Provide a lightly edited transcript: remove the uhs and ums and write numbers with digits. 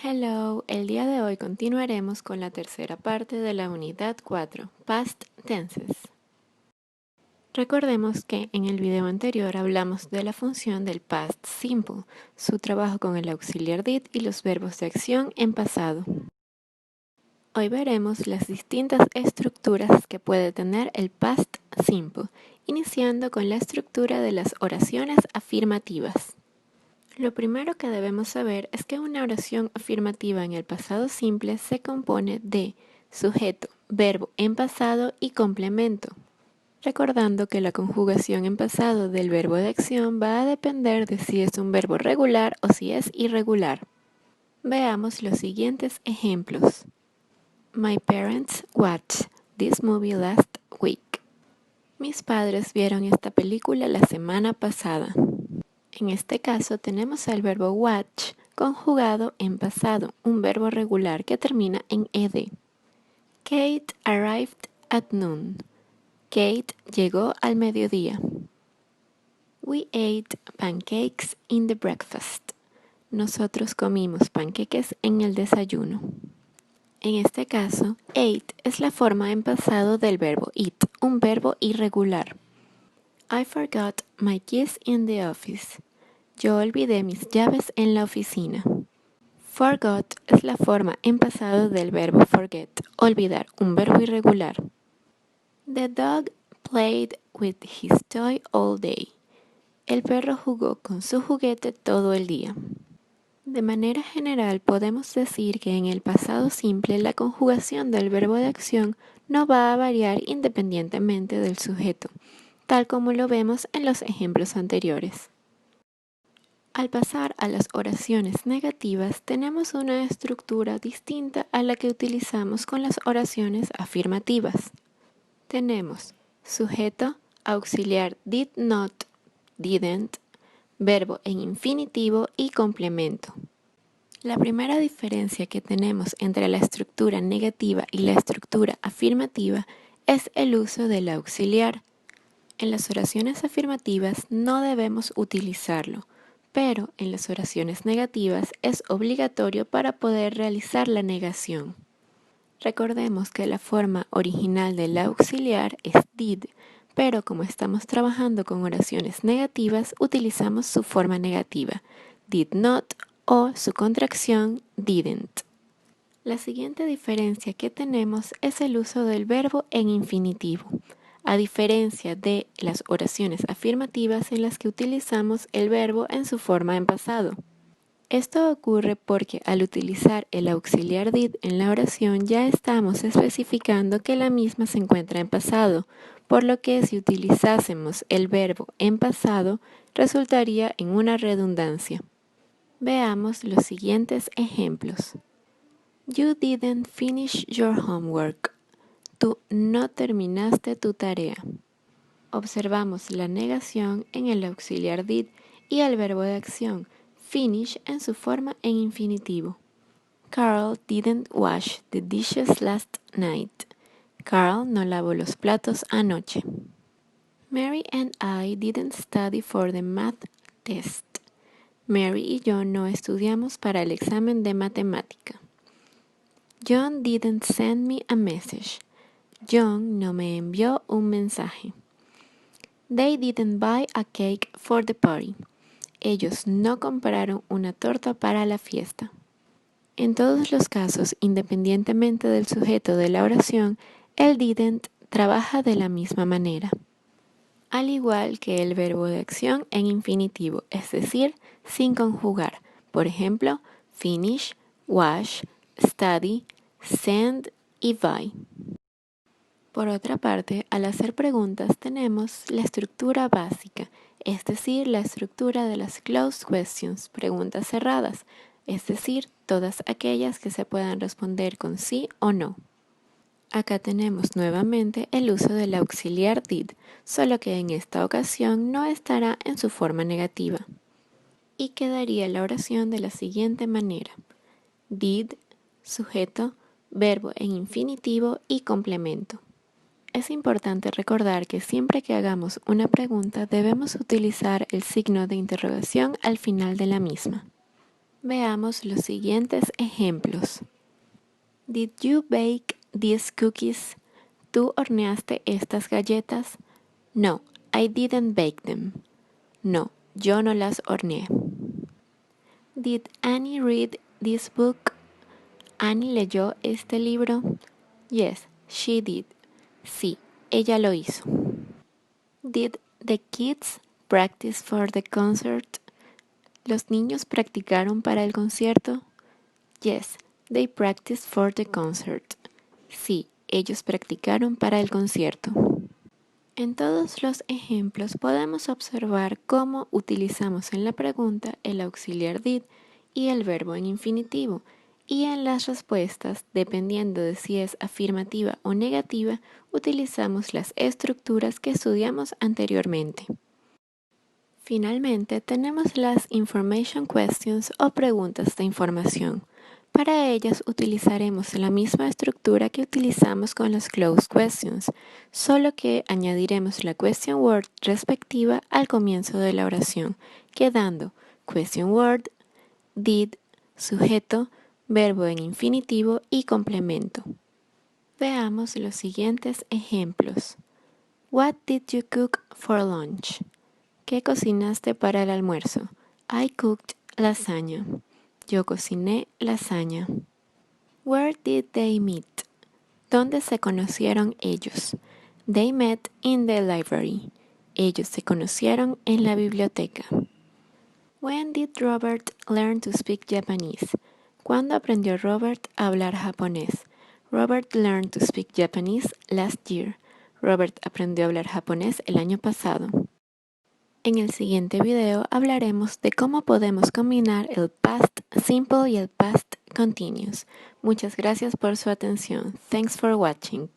Hello, el día de hoy continuaremos con la tercera parte de la unidad 4, Past Tenses. Recordemos que en el video anterior hablamos de la función del Past Simple, su trabajo con el auxiliar did y los verbos de acción en pasado. Hoy veremos las distintas estructuras que puede tener el Past Simple, iniciando con la estructura de las oraciones afirmativas. Lo primero que debemos saber es que una oración afirmativa en el pasado simple se compone de sujeto, verbo en pasado y complemento. Recordando que la conjugación en pasado del verbo de acción va a depender de si es un verbo regular o si es irregular. Veamos los siguientes ejemplos. My parents watched this movie last week. Mis padres vieron esta película la semana pasada. En este caso tenemos el verbo watch conjugado en pasado, un verbo regular que termina en ed. Kate arrived at noon. Kate llegó al mediodía. We ate pancakes in the breakfast. Nosotros comimos panqueques en el desayuno. En este caso, ate es la forma en pasado del verbo eat, un verbo irregular. I forgot my keys in the office. Yo olvidé mis llaves en la oficina. Forgot es la forma en pasado del verbo forget, olvidar, un verbo irregular. The dog played with his toy all day. El perro jugó con su juguete todo el día. De manera general podemos decir que en el pasado simple la conjugación del verbo de acción no va a variar independientemente del sujeto, tal como lo vemos en los ejemplos anteriores. Al pasar a las oraciones negativas, tenemos una estructura distinta a la que utilizamos con las oraciones afirmativas. Tenemos sujeto, auxiliar did not, didn't, verbo en infinitivo y complemento. La primera diferencia que tenemos entre la estructura negativa y la estructura afirmativa es el uso del auxiliar. En las oraciones afirmativas no debemos utilizarlo, pero en las oraciones negativas es obligatorio para poder realizar la negación. Recordemos que la forma original del auxiliar es did, pero como estamos trabajando con oraciones negativas, utilizamos su forma negativa, did not o su contracción didn't. La siguiente diferencia que tenemos es el uso del verbo en infinitivo, a diferencia de las oraciones afirmativas en las que utilizamos el verbo en su forma en pasado. Esto ocurre porque al utilizar el auxiliar did en la oración ya estamos especificando que la misma se encuentra en pasado, por lo que si utilizásemos el verbo en pasado resultaría en una redundancia. Veamos los siguientes ejemplos. You didn't finish your homework. Tú no terminaste tu tarea. Observamos la negación en el auxiliar did y el verbo de acción, finish en su forma en infinitivo. Carl didn't wash the dishes last night. Carl no lavó los platos anoche. Mary and I didn't study for the math test. Mary y yo no estudiamos para el examen de matemática. John didn't send me a message. John no me envió un mensaje. They didn't buy a cake for the party. Ellos no compraron una torta para la fiesta. En todos los casos, independientemente del sujeto de la oración, el didn't trabaja de la misma manera. Al igual que el verbo de acción en infinitivo, es decir, sin conjugar. Por ejemplo, finish, wash, study, send y buy. Por otra parte, al hacer preguntas tenemos la estructura básica, es decir, la estructura de las closed questions, preguntas cerradas, es decir, todas aquellas que se puedan responder con sí o no. Acá tenemos nuevamente el uso del auxiliar did, solo que en esta ocasión no estará en su forma negativa. Y quedaría la oración de la siguiente manera: did, sujeto, verbo en infinitivo y complemento. Es importante recordar que siempre que hagamos una pregunta debemos utilizar el signo de interrogación al final de la misma. Veamos los siguientes ejemplos. Did you bake these cookies? ¿Tú horneaste estas galletas? No, I didn't bake them. No, yo no las horneé. Did Annie read this book? ¿Annie leyó este libro? Yes, she did. Sí, ella lo hizo. Did the kids practice for the concert? ¿Los niños practicaron para el concierto? Yes, they practiced for the concert. Sí, ellos practicaron para el concierto. En todos los ejemplos podemos observar cómo utilizamos en la pregunta el auxiliar did y el verbo en infinitivo, y en las respuestas, dependiendo de si es afirmativa o negativa, utilizamos las estructuras que estudiamos anteriormente. Finalmente, tenemos las Information Questions o preguntas de información. Para ellas utilizaremos la misma estructura que utilizamos con las Closed Questions, solo que añadiremos la question word respectiva al comienzo de la oración, quedando question word, did, sujeto, verbo en infinitivo y complemento. Veamos los siguientes ejemplos. What did you cook for lunch? ¿Qué cocinaste para el almuerzo? I cooked lasagna. Yo cociné lasaña. Where did they meet? ¿Dónde se conocieron ellos? They met in the library. Ellos se conocieron en la biblioteca. When did Robert learn to speak Japanese? ¿Cuándo aprendió Robert a hablar japonés? Robert learned to speak Japanese last year. Robert aprendió a hablar japonés el año pasado. En el siguiente video hablaremos de cómo podemos combinar el past simple y el past continuous. Muchas gracias por su atención. Thanks for watching.